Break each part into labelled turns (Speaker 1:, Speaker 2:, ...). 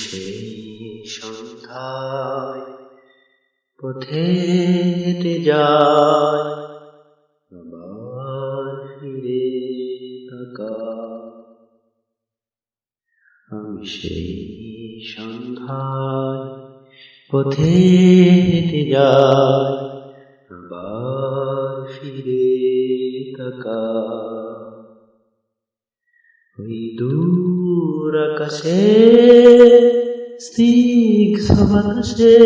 Speaker 1: সেই সন্ধ্যায় পথে হেঁটে যায়, আবার ফিরে তাকায়। আমি সেই সন্ধ্যায় পথে হেঁটে যায়, আবার ফিরে তাকায়। ওই দূর আকাশে স্নিগ্ধ বাতাসে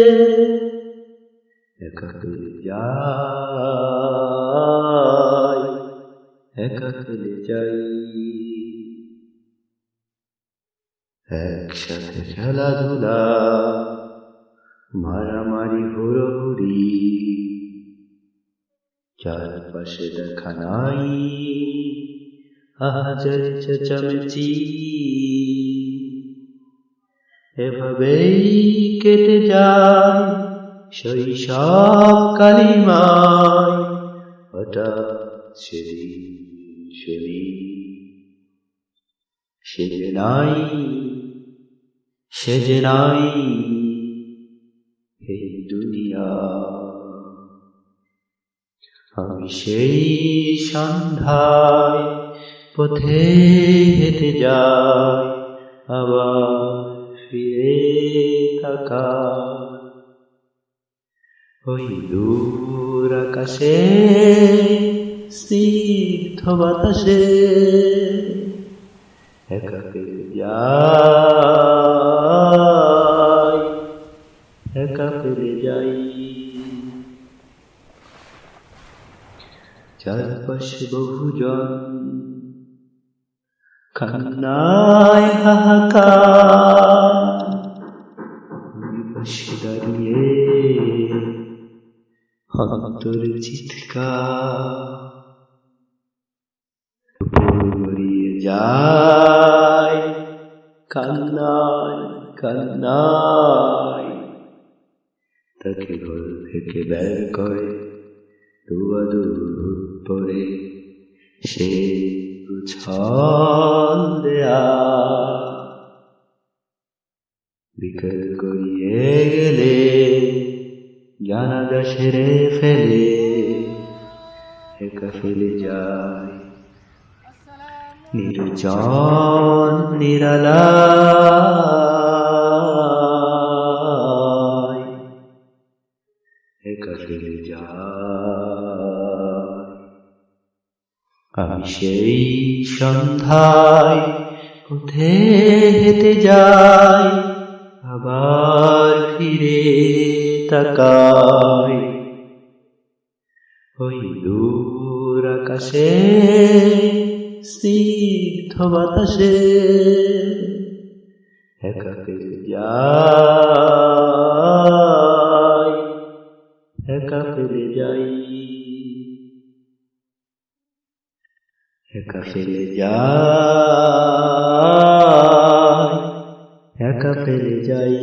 Speaker 1: একা ফেলে যাই, একা ফেলে যাই। একসাথে খেলাধুলা, মারামারি হুড়োহুড়ি, চারপাশে দেখা নাই হাজার চেঁচামেচি। এভাবেই কেটে যায় শৈশব কালিমায়। হঠাৎ সেদিন শুনি সে যে নাই এই দুনিয়া। আমি সেই সন্ধ্যায় পথে হেঁটে যাই, আবার ফিরে তাকাই। ওই দূর আকাশে স্নিগ্ধ বাতাসে একা ফেলে যাই, একা ফেলে যাই। চারপাশে বহুজন কান্নায় হাহাকার, ওই পাশে দাঁড়িয়ে অন্তরে চিৎকার। গড়িয়ে যায় কান্নায় কান্নায়, তাকে ঘর থেকে বের করে দুয়াদুর পরে সে উছল দেয়া। বিকেল করিয়ে গেলে জানাজা সেরে ফেলে একা ফেলে যায় নির্জন নিরালায়, একা ফেলে যায়। আমি সেই সন্ধ্যায় পথে হেঁটে যাই, আবার ফিরে তাকাই। ওই দূর আকাশে স্নিগ্ধ বাতাসে একা ফেলে যাই, একা ফেলে যাই, একা ফেলে যাই, একা ফেলে যাই।